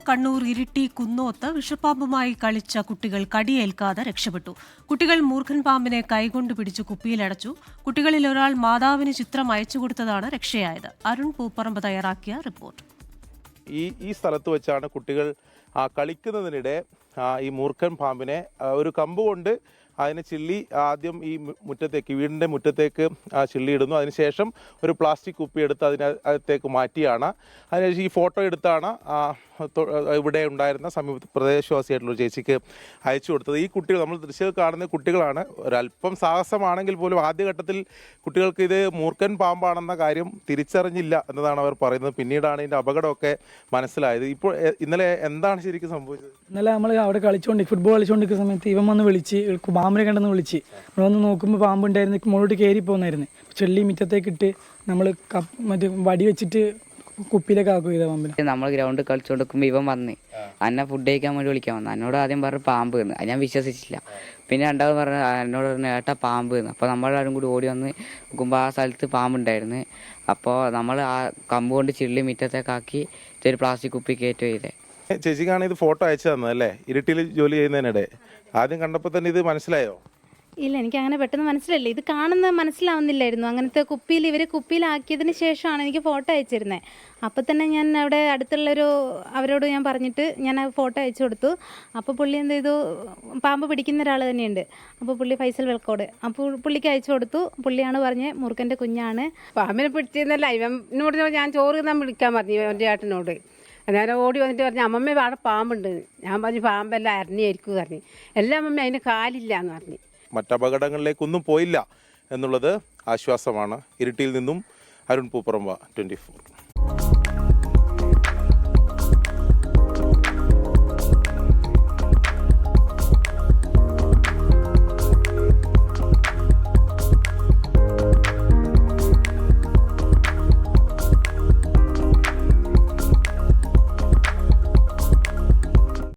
കണ്ണൂർ ഇരിട്ടി കുന്നോത്ത് വിഷപ്പാമ്പുമായി കളിച്ച കുട്ടികൾ കടിയേൽക്കാതെ രക്ഷപ്പെട്ടു. കുട്ടികൾ മൂർഖൻ പാമ്പിനെ കൈകൊണ്ട് പിടിച്ച് കുപ്പിയിലടച്ചു. കുട്ടികളിൽ ഒരാൾ മാതാവിന് ചിത്രം അയച്ചുകൊടുത്തതാണ് രക്ഷയായത്. അരുൺ പൂപ്പറമ്പ് തയ്യാറാക്കിയ റിപ്പോർട്ട്. ഈ സ്ഥലത്ത് വെച്ചാണ് കുട്ടികൾ കളിക്കുന്നതിനിടെ ഈ മൂർഖൻ പാമ്പിനെ ഒരു കമ്പ് കൊണ്ട് അതിനെ ചില്ലി ആദ്യം ഈ മുറ്റത്തേക്ക് വീടിൻ്റെ മുറ്റത്തേക്ക് ചില്ലിയിടുന്നു. അതിനുശേഷം ഒരു പ്ലാസ്റ്റിക് കുപ്പി എടുത്ത് അതിനകത്തേക്ക് മാറ്റിയാണ്. അതിനുശേഷം ഈ ഫോട്ടോ എടുത്താണ് ഇവിടെ ഉണ്ടായിരുന്ന സമീപ പ്രദേശവാസിയായിട്ടുള്ള ഒരു ചേച്ചിക്ക് അയച്ചു കൊടുത്തത്. ഈ കുട്ടികൾ നമ്മൾ ദൃശ്യം കാണുന്ന കുട്ടികളാണ്. ഒരല്പം സാഹസമാണെങ്കിൽ പോലും ആദ്യഘട്ടത്തിൽ കുട്ടികൾക്ക് ഇത് മൂർഖൻ പാമ്പാണെന്ന കാര്യം തിരിച്ചറിഞ്ഞില്ല എന്നതാണ് അവർ പറയുന്നത്. പിന്നീടാണ് ഇതിൻ്റെ അപകടമൊക്കെ മനസ്സിലായത്. ഇപ്പോൾ ഇന്നലെ എന്താണ് ശരിക്കും സംഭവിച്ചത്? ഇന്നലെ നമ്മൾ അവിടെ ഫുട്ബോൾ കളിച്ചുകൊണ്ടിരിക്കുന്ന സമയത്ത് ഇവൻ വന്ന് വിളിച്ച് പാമ്പിനെ കണ്ടെന്ന് വിളിച്ച് നമ്മൾ വന്ന് നോക്കുമ്പോൾ പാമ്പുണ്ടായിരുന്നു. മുകളിലോട്ട് കയറി പോകുന്നായിരുന്നു. ചെള്ളി മുറ്റത്തേക്ക് ഇട്ട് നമ്മൾ മറ്റേ വടി വെച്ചിട്ട് കുപ്പിയിലേക്ക് ആക്കും ചെയ്ത പാമ്പിനെ. നമ്മൾ ഗ്രൗണ്ടിൽ കളിച്ചുകൊണ്ടിരിക്കുമ്പോൾ ഇവൻ വന്ന് എന്നെ ഫുഡ് കഴിക്കാൻ വേണ്ടി വിളിക്കാൻ വന്നു. എന്നോട് ആദ്യം പറഞ്ഞു പാമ്പ് എന്ന്. ഞാൻ വിശ്വസിച്ചില്ല. പിന്നെ രണ്ടാമത് പറഞ്ഞു എന്നോട് പറഞ്ഞു ഏട്ടാ പാമ്പ് എന്ന്. അപ്പോൾ നമ്മളെല്ലാവരും കൂടി ഓടി വന്ന് നോക്കുമ്പോൾ ആ സ്ഥലത്ത് പാമ്പുണ്ടായിരുന്നു. അപ്പോൾ നമ്മൾ ആ കമ്പ് കൊണ്ട് ചിള്ളി മുറ്റത്തേക്കാക്കി ഇതൊരു പ്ലാസ്റ്റിക് കുപ്പി കയറ്റുക ചെയ്തേ. ചേച്ചിക്കാണ് ഇത് ഫോട്ടോ അയച്ചു തന്നതല്ലേ? ഇരിട്ടിയിൽ ജോലി ചെയ്യുന്നതിനിടെ ആദ്യം കണ്ടപ്പോൾ തന്നെ ഇത് മനസ്സിലായോ? ഇല്ല, എനിക്ക് അങ്ങനെ പെട്ടെന്ന് മനസ്സിലായില്ല. ഇത് കാണുന്നത് മനസ്സിലാവുന്നില്ലായിരുന്നു. അങ്ങനത്തെ ഇവർ കുപ്പിയിലാക്കിയതിന് ശേഷമാണ് എനിക്ക് ഫോട്ടോ അയച്ചിരുന്നത്. അപ്പോൾ തന്നെ ഞാൻ അവിടെ അവരോട് ഞാൻ പറഞ്ഞിട്ട് ഞാൻ ആ ഫോട്ടോ അയച്ചു കൊടുത്തു. അപ്പോൾ പുള്ളി എന്ത് ചെയ്തു, പാമ്പ് പിടിക്കുന്ന ഒരാൾ തന്നെയുണ്ട്. അപ്പോൾ പുള്ളി ഫൈസൽ വെൽക്കോട്, അപ്പോൾ പുള്ളിക്ക് അയച്ചു കൊടുത്തു. പുള്ളിയാണ് പറഞ്ഞ് മുറുക്കൻ്റെ കുഞ്ഞാണ്. പാമ്പിനെ പിടിച്ചിരുന്നല്ല, ഇവനോട് ഞാൻ ചോറ് ഞാൻ വിളിക്കാൻ പറഞ്ഞു എൻ്റെ ചേട്ടനോട്. നേരെ ഓടി വന്നിട്ട് പറഞ്ഞു അമ്മമ്മ അവിടെ പാമ്പുണ്ട്. ഞാൻ പറഞ്ഞു പാമ്പെല്ലാം അരണിയായിരിക്കും പറഞ്ഞു. എല്ലാ അമ്മമ്മ അതിന് കാലില്ല എന്ന് പറഞ്ഞു. മറ്റപകടങ്ങളിലേക്കൊന്നും പോയില്ല എന്നുള്ളത് ആശ്വാസമാണ്. ഇരിട്ടിയിൽ നിന്നും അരുൺ പൂപ്പറമ്പ, 24.